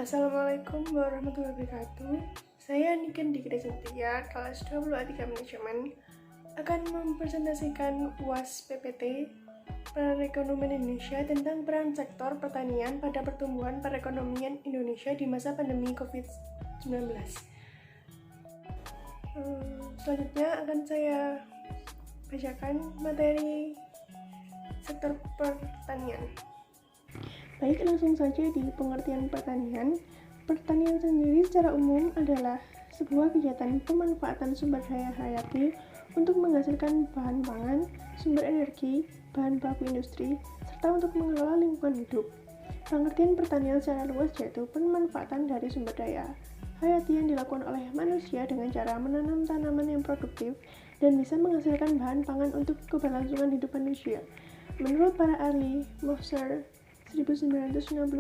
Assalamualaikum warahmatullahi wabarakatuh. Saya Niken Dikri Setia, kelas 23 Manajemen, akan mempresentasikan UAS PPT Perekonomian Indonesia tentang peran sektor pertanian pada pertumbuhan perekonomian Indonesia di masa pandemi COVID-19. Selanjutnya akan saya bacakan materi sektor pertanian. Baik, langsung saja di pengertian pertanian. Pertanian sendiri secara umum adalah sebuah kegiatan pemanfaatan sumber daya hayati untuk menghasilkan bahan pangan, sumber energi, bahan baku industri, serta untuk mengelola lingkungan hidup. Pengertian pertanian secara luas yaitu pemanfaatan dari sumber daya hayati yang dilakukan oleh manusia dengan cara menanam tanaman yang produktif dan bisa menghasilkan bahan pangan untuk keberlangsungan hidup manusia. Menurut para ahli Moser 1996,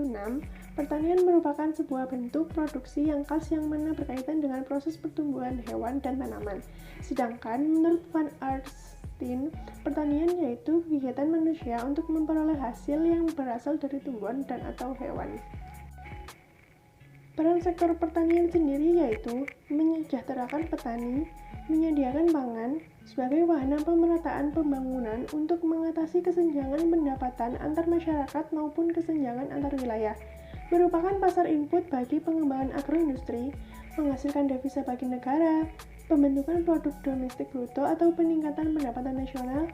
pertanian merupakan sebuah bentuk produksi yang khas yang mana berkaitan dengan proses pertumbuhan hewan dan tanaman. Sedangkan menurut Van Arstin, pertanian yaitu kegiatan manusia untuk memperoleh hasil yang berasal dari tumbuhan dan atau hewan. Peran sektor pertanian sendiri yaitu menyejahterakan petani, menyediakan pangan sebagai wahana pemerataan pembangunan untuk mengatasi kesenjangan pendapatan antar masyarakat maupun kesenjangan antar wilayah, merupakan pasar input bagi pengembangan agroindustri, menghasilkan devisa bagi negara, pembentukan produk domestik bruto atau peningkatan pendapatan nasional,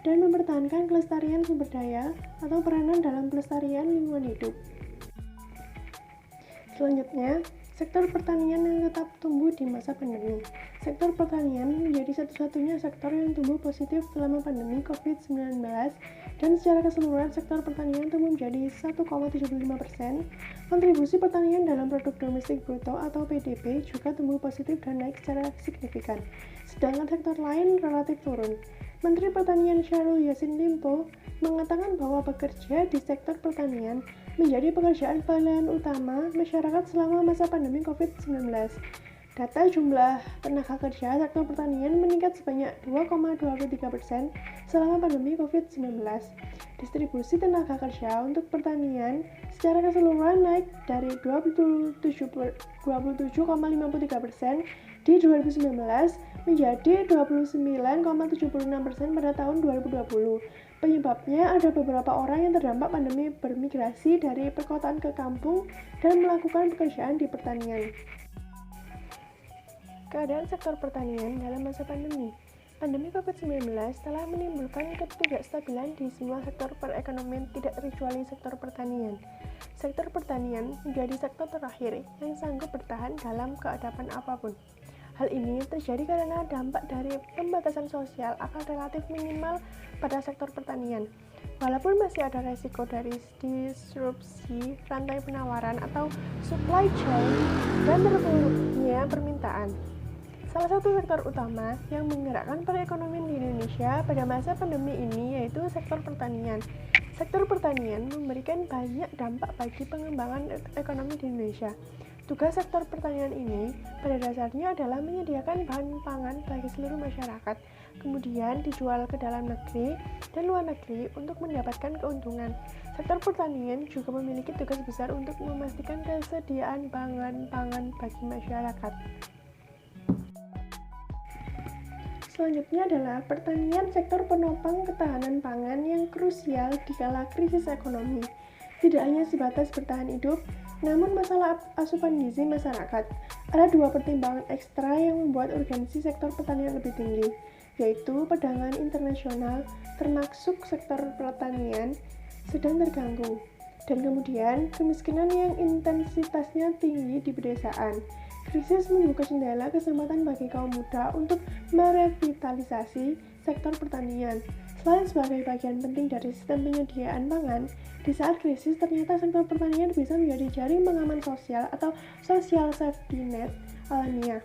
dan mempertahankan kelestarian sumber daya atau peranan dalam pelestarian lingkungan hidup. Selanjutnya, sektor pertanian yang tetap tumbuh di masa pandemi. Sektor pertanian menjadi satu-satunya sektor yang tumbuh positif selama pandemi COVID-19 dan secara keseluruhan sektor pertanian tumbuh menjadi 1,75%. Kontribusi pertanian dalam produk domestik bruto atau PDB juga tumbuh positif dan naik secara signifikan. Sedangkan sektor lain relatif turun. Menteri Pertanian Syahrul Yassin Limpo mengatakan bahwa bekerja di sektor pertanian menjadi pekerjaan pilihan utama masyarakat selama masa pandemi COVID-19. Data jumlah tenaga kerja sektor pertanian meningkat sebanyak 2,23% selama pandemi COVID-19. Distribusi tenaga kerja untuk pertanian secara keseluruhan naik dari 27,53% di 2019 menjadi 29,76% pada tahun 2020. Penyebabnya ada beberapa orang yang terdampak pandemi bermigrasi dari perkotaan ke kampung dan melakukan pekerjaan di pertanian. Keadaan sektor pertanian dalam masa pandemi. Pandemi COVID-19 telah menimbulkan ketidakstabilan di semua sektor perekonomian tidak terkecuali sektor pertanian. Sektor pertanian menjadi sektor terakhir yang sanggup bertahan dalam keadaan apapun. Hal ini terjadi karena dampak dari pembatasan sosial akan relatif minimal pada sektor pertanian. Walaupun masih ada resiko dari disrupsi rantai penawaran atau supply chain dan terpuruknya permintaan. Salah satu sektor utama yang menggerakkan perekonomian di Indonesia pada masa pandemi ini yaitu sektor pertanian. Sektor pertanian memberikan banyak dampak bagi pengembangan ekonomi di Indonesia. Tugas sektor pertanian ini pada dasarnya adalah menyediakan bahan pangan bagi seluruh masyarakat, kemudian dijual ke dalam negeri dan luar negeri untuk mendapatkan keuntungan. Sektor pertanian juga memiliki tugas besar untuk memastikan kesediaan bahan pangan bagi masyarakat. Selanjutnya adalah pertanian sektor penopang ketahanan pangan yang krusial di kala krisis ekonomi. Tidak hanya sebatas bertahan hidup, namun masalah asupan gizi masyarakat. Ada dua pertimbangan ekstra yang membuat urgensi sektor pertanian lebih tinggi, yaitu perdagangan internasional termasuk sektor pertanian sedang terganggu, dan kemudian kemiskinan yang intensitasnya tinggi di pedesaan. Krisis membuka jendela kesempatan bagi kaum muda untuk merevitalisasi sektor pertanian. Selain sebagai bagian penting dari sistem penyediaan pangan, di saat krisis ternyata sektor pertanian bisa menjadi jaring pengaman sosial atau social safety net alamiah.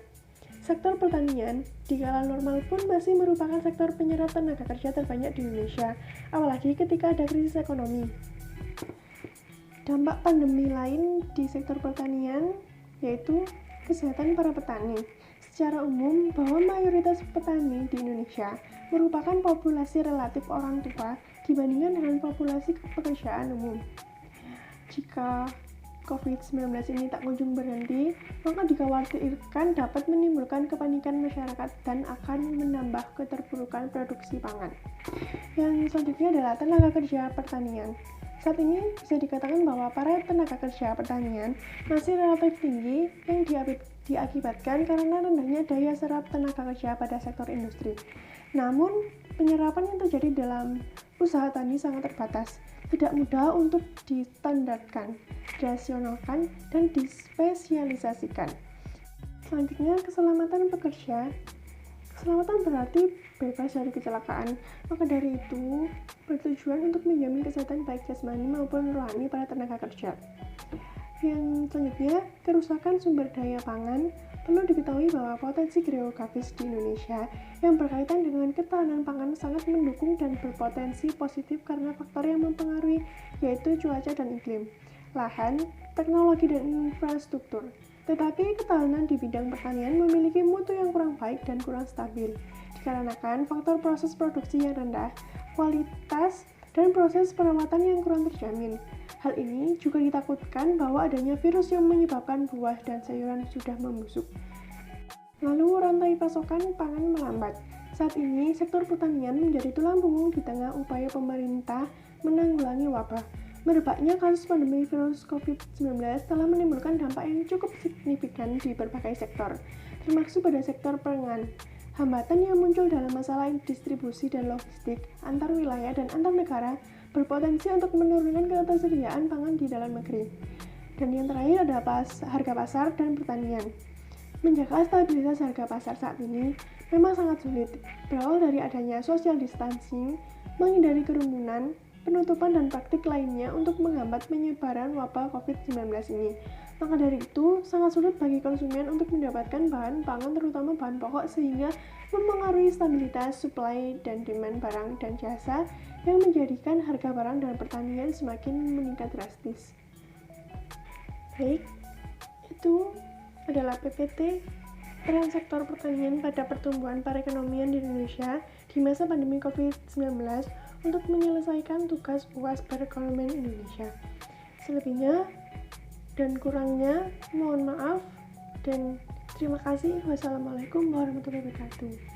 Sektor pertanian di kala normal pun masih merupakan sektor penyerap tenaga kerja terbanyak di Indonesia, apalagi ketika ada krisis ekonomi. Dampak pandemi lain di sektor pertanian yaitu kesehatan para petani. Secara umum, bahwa mayoritas petani di Indonesia merupakan populasi relatif orang tua dibandingkan dengan populasi pekerjaan umum. Jika COVID-19 ini tak kunjung berhenti, maka dikhawatirkan dapat menimbulkan kepanikan masyarakat dan akan menambah keterpurukan produksi pangan. Yang selanjutnya adalah tenaga kerja pertanian. Saat ini bisa dikatakan bahwa para tenaga kerja pertanian masih relatif tinggi yang diakibatkan karena rendahnya daya serap tenaga kerja pada sektor industri. Namun, penyerapan yang terjadi dalam usaha tani sangat terbatas, tidak mudah untuk distandarkan, dirasionalkan, dan dispesialisasikan. Selanjutnya, keselamatan pekerja. Keselamatan berarti bebas dari kecelakaan, maka dari itu bertujuan untuk menjamin kesehatan baik jasmani maupun rohani para tenaga kerja. Yang selanjutnya, kerusakan sumber daya pangan. Perlu diketahui bahwa potensi geografis di Indonesia yang berkaitan dengan ketahanan pangan sangat mendukung dan berpotensi positif karena faktor yang mempengaruhi yaitu cuaca dan iklim, lahan, teknologi dan infrastruktur. Tetapi ketahanan di bidang pertanian memiliki mutu yang kurang baik dan kurang stabil, dikarenakan faktor proses produksi yang rendah, kualitas, dan proses perawatan yang kurang terjamin. Hal ini juga ditakutkan bahwa adanya virus yang menyebabkan buah dan sayuran sudah membusuk. Lalu rantai pasokan pangan melambat. Saat ini, sektor pertanian menjadi tulang punggung di tengah upaya pemerintah menanggulangi wabah. Merebaknya kasus pandemi virus COVID-19 telah menimbulkan dampak yang cukup signifikan di berbagai sektor, termasuk pada sektor pangan. Hambatan yang muncul dalam masalah distribusi dan logistik antar wilayah dan antar negara berpotensi untuk menurunkan ketersediaan pangan di dalam negeri. Dan yang terakhir adalah harga pasar dan pertanian. Menjaga stabilitas harga pasar saat ini memang sangat sulit, berawal dari adanya social distancing, menghindari kerumunan, penutupan dan praktik lainnya untuk menghambat penyebaran wabah COVID-19 ini. Maka dari itu, sangat sulit bagi konsumen untuk mendapatkan bahan pangan terutama bahan pokok sehingga mempengaruhi stabilitas supply dan demand barang dan jasa yang menjadikan harga barang dan pertanian semakin meningkat drastis. Baik, itu adalah PPT peran sektor pertanian pada pertumbuhan perekonomian di Indonesia di masa pandemi COVID-19 untuk menyelesaikan tugas UAS perekonomian Indonesia. Selebihnya dan kurangnya mohon maaf dan terima kasih. Wassalamualaikum warahmatullahi wabarakatuh.